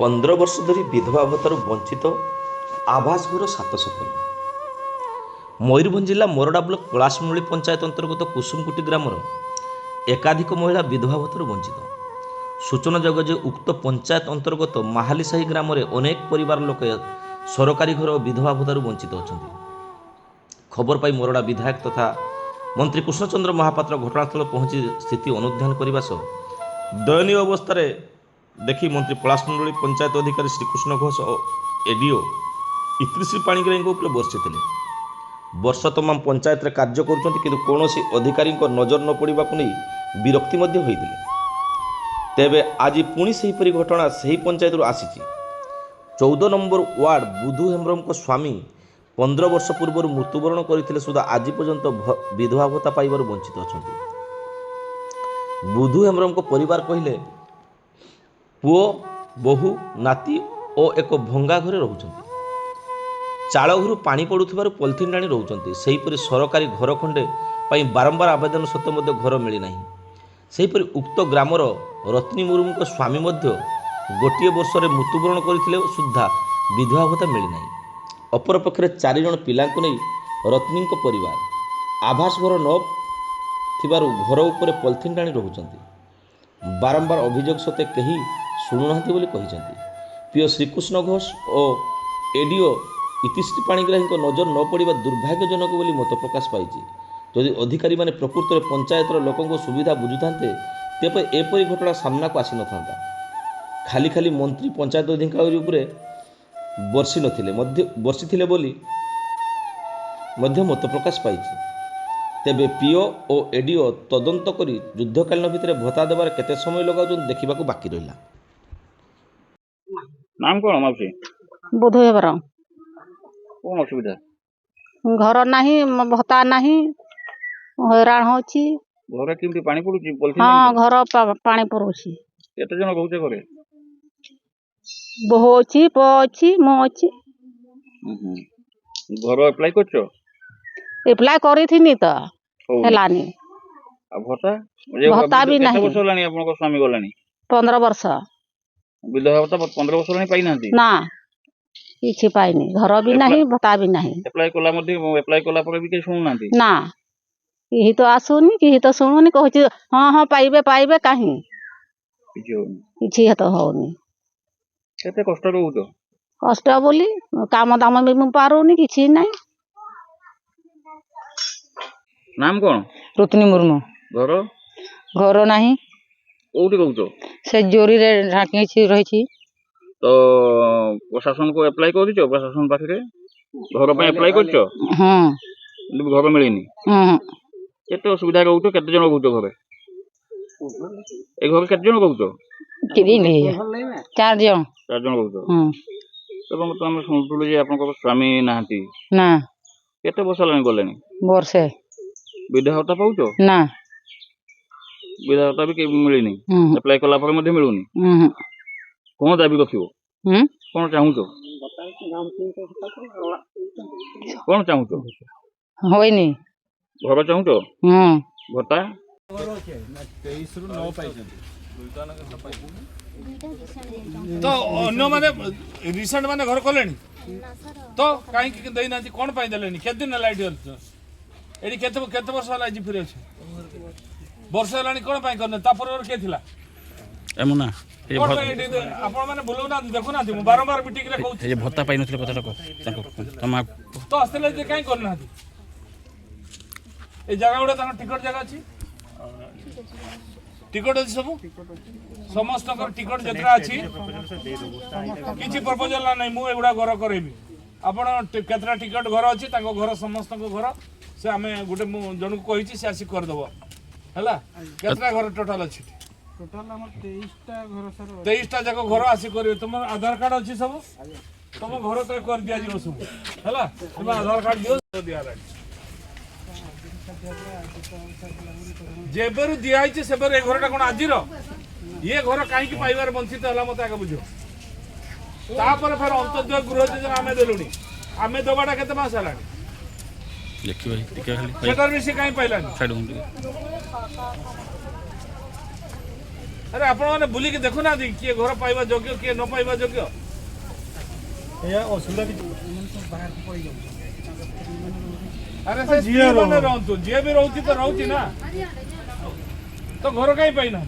15 ବର୍ଷ ଧରି ବିଧବା ଭତ୍ତାରୁ ବଞ୍ଚିତ ଆବାସ ଘର 7 ସଫଳ। ମୟୂରଭଞ୍ଜ ଜିଲ୍ଲା ମୋରଡ଼ା ବ୍ଲକ ପଳାଶମୁଳି ପଞ୍ଚାୟତ ଅନ୍ତର୍ଗତ କୁସୁମକୁଟି ଗ୍ରାମର ଏକାଧିକ ମହିଳା ବିଧବା ଭତ୍ତାରୁ ବଞ୍ଚିତ। ସୂଚନାଯୋଗ୍ୟ ଯେ ଉକ୍ତ ପଞ୍ଚାୟତ ଅନ୍ତର୍ଗତ ମାହାଲିସାହି ଗ୍ରାମରେ ଅନେକ ପରିବାର ଲୋକ ସରକାରୀ ଘର ଓ ବିଧବା ଭତ୍ତାରୁ ବଞ୍ଚିତ ଅଛନ୍ତି। ଖବର ପାଇ ମୋରଡ଼ା ବିଧାୟକ ତଥା ମନ୍ତ୍ରୀ କୃଷ୍ଣଚନ୍ଦ୍ର ମହାପାତ୍ର ଘଟଣାସ୍ଥଳ ପହଞ୍ଚି ସ୍ଥିତି ଅନୁଧ୍ୟାନ କରିବା ସହ ଦୟନୀୟ ଅବସ୍ଥାରେ ଦେଖି ମନ୍ତ୍ରୀ ପଳାଶମୁଳି ପଞ୍ଚାୟତ ଅଧିକାରୀ ଶ୍ରୀକୃଷ୍ଣ ଘୋଷ ଓ ଏଡିଓ ଇତିଶ୍ରୀ ପାଣିଗ୍ରାହୀଙ୍କ ଉପରେ ବର୍ଷିଥିଲେ। ବର୍ଷ ତମାମ ପଞ୍ଚାୟତରେ କାର୍ଯ୍ୟ କରୁଛନ୍ତି, କିନ୍ତୁ କୌଣସି ଅଧିକାରୀଙ୍କ ନଜର ନ ପଡ଼ିବାକୁ ନେଇ ବିରକ୍ତି ମଧ୍ୟ ହୋଇଥିଲେ। ତେବେ ଆଜି ପୁଣି ସେହିପରି ଘଟଣା ସେହି ପଞ୍ଚାୟତରୁ ଆସିଛି। 14 ନମ୍ବର ୱାର୍ଡ ବୁଧୁ ହେମ୍ବ୍ରମଙ୍କ ସ୍ୱାମୀ 15 ବର୍ଷ ପୂର୍ବରୁ ମୃତ୍ୟୁବରଣ କରିଥିଲେ ସୁଦ୍ଧା ଆଜି ପର୍ଯ୍ୟନ୍ତ ବିଧବା ଭତ୍ତା ପାଇବାରୁ ବଞ୍ଚିତ ଅଛନ୍ତି। ବୁଧୁ ହେମ୍ବ୍ରମଙ୍କ ପରିବାର କହିଲେ ପୁଅ, ବୋହୂ, ନାତି ଓ ଏକ ଭଙ୍ଗା ଘରେ ରହୁଛନ୍ତି। ଚାଳ ଘରୁ ପାଣି ପଡ଼ୁଥିବାରୁ ପଲିଥିନ୍ ଟାଣି ରହୁଛନ୍ତି। ସେହିପରି ସରକାରୀ ଘର ଖଣ୍ଡେ ପାଇଁ ବାରମ୍ବାର ଆବେଦନ ସତ୍ତ୍ୱେ ମଧ୍ୟ ଘର ମିଳିନାହିଁ। ସେହିପରି ଉକ୍ତ ଗ୍ରାମର ରତ୍ନୀ ମୁର୍ମୁଙ୍କ ସ୍ୱାମୀ ମଧ୍ୟ ଗୋଟିଏ ବର୍ଷରେ ମୃତ୍ୟୁବରଣ କରିଥିଲେ ସୁଦ୍ଧା ବିଧବା ଭତ୍ତା ମିଳିନାହିଁ। ଅପରପକ୍ଷରେ 4 ଜଣ ପିଲାଙ୍କୁ ନେଇ ରତ୍ନୀଙ୍କ ପରିବାର ଆବାସ ଘର ନ ଥିବାରୁ ଘର ଉପରେ ପଲିଥିନ୍ ଟାଣି ରହୁଛନ୍ତି। ବାରମ୍ବାର ଅଭିଯୋଗ ସତ୍ତ୍ୱେ କେହି ଶୁଣୁନାହାନ୍ତି ବୋଲି କହିଛନ୍ତି। ପିଓ ଶ୍ରୀକୃଷ୍ଣ ଘୋଷ ଓ ଏଡିଓ ଇତିଶ୍ରୀ ପାଣିଗ୍ରାହୀଙ୍କ ନଜର ନ ପଡ଼ିବା ଦୁର୍ଭାଗ୍ୟଜନକ ବୋଲି ମତ ପ୍ରକାଶ ପାଇଛି। ଯଦି ଅଧିକାରୀମାନେ ପ୍ରକୃତରେ ପଞ୍ଚାୟତର ଲୋକଙ୍କ ସୁବିଧା ବୁଝୁଥାନ୍ତେ, ତେବେ ଏପରି ଘଟଣା ସାମ୍ନାକୁ ଆସିନଥାନ୍ତା। ଖାଲି ମନ୍ତ୍ରୀ ପଞ୍ଚାୟତ ଅଧିକାରୀ ଉପରେ ବର୍ଷିଥିଲେ ବୋଲି ମଧ୍ୟ ମତ ପ୍ରକାଶ ପାଇଛି। ତେବେ ପିଓ ଓ ଏଡିଓ ତଦନ୍ତ କରି ଯୁଦ୍ଧକାଳୀନ ଭିତରେ ଭତ୍ତା ଦେବାରେ କେତେ ସମୟ ଲଗାଉଛନ୍ତି ଦେଖିବାକୁ ବାକି ରହିଲା। नाम कौन माउसी बुधु हेम्ब्रम। कौन असुविधा घर नाही, भत्ता नाही, हैरान होची। घर केमती पानी पड़ुची पॉलिथिन हाँ, घर पानी पड़ुची। केते जण रहउचे घरे बोहो अछि, पो अछि, मो अछि। घर अप्लाई करछो एप्लाई करिथिनी त हेलानी। आ भत्ता भत्ता भी केते नहीं। वर्ष लानी आपन को स्वामी गलानी 15 वर्ष विधवा भत्ता 15 वर्ष लानी पाई नांती ना किछि पाइनी। घर भी नहीं, भत्ता भी नहीं। अप्लाई कला मध्ये अप्लाई कला पर भी के सुनु नांती ना केही तो आसुनी, केही तो सुनुनी। कहछि हाँ पाइबे काहे किछि तो होनी। केते कष्ट रहउतो कष्ट बोली काम दाम भी मु पारुनी, किछि नहीं। नाम कौन रत्नी मुर्मू। घर घर नहीं कोउठी कहउतो से जोरी रे ढाकी रही। तो प्रशासन को अप्लाई करिछो प्रशासन पाखरे घर पे अप्लाई करछो हाँ घर मिलिनी हाँ केते असुविधा रहउतो केते जण रहउतो घरे ए घर केते जण रहउतो 4 जन 4 जण रहउतो हाँ ଏବଂ ତ ଆମେ ଶୁଣୁଥିଲୁ ଯେ ଆପଣଙ୍କର ସ୍ୱାମୀ ନାହାନ୍ତି ना କେତେ ବର୍ଷ ହେଲାଣି ଗଲେଣି वर्षे ବିଧବା ଭତ୍ତା ପାଉଛ ना ବିଧବା ଭତ୍ତା ବି କେବେ ମିଳିନି हम्म ଆପ୍ଲାଏ କଲା ପରେ ମଧ୍ୟ ମିଳୁନି हम्म କଣ ଦାବି ରଖିବ କଣ ଚାହୁଁଛ କଣ ଚାହୁଁଛ होइनी ଘର ଚାହୁଁଛ ଭତ୍ତା तो अन्य माने रिसेंट माने घर कलेनी तो काहे कि देई नाती कोन पाई देलेनी केते दिन लाइट एडी केते वर्ष होला जी फिरे छै वर्ष लानी कोन पाई करने ता पर के थिला एमुना आपण माने बोलौ ना देखो ना मु बारंबार मीटिंग रे कहू ये भत्ता पाई नथले कथा को तमा तो असले जे काहे करना हती ए जगह उडा ता टिकट जगह अछि टिकट अछि सब समस्त टिकट जतरा अछि किछि प्रपोजल ना मु एगुडा घर करेबी आपण केतरा टिकट घर अछि ताको घर समस्त को घर से आमे गुटे मु जण को कहिछि से आसी कर देबो हला केतरा घर टोटल अछि टोटल हम 23टा घर सर 23टा जको घर आसी करियो तुम आधार कार्ड अछि सब तुम घर तो कर दिया जिवो सब हला तुम आधार कार्ड दियो दिया रे जेबेरु दिया आइছে सेबेरु ए घरटा कोन आजिरो ये घर काहे की पाइबार वंचित हला मते आगे बुझो तापर फेर अंतर्द्वय गृह योजना आमे देलुनी आमे दबाटा केते मास हलानी देखि भाई टिका खाली सेटर भी से काहे पाइलानी साइड ଆରେ ଆପଣମାନେ ବୁଲିକି ଦେଖୁନାହାନ୍ତି କିଏ ଘର ପାଇବା ଯୋଗ୍ୟ କିଏ ନ ପାଇବା ଯୋଗ୍ୟ। ଆରେ ସେ ଝିଅ ମାନେ ରହନ୍ତୁ, ଯିଏ ବି ରହୁଛି ତ ରହୁଛି ନା, ତ ଘର କାହିଁ ପାଇନା।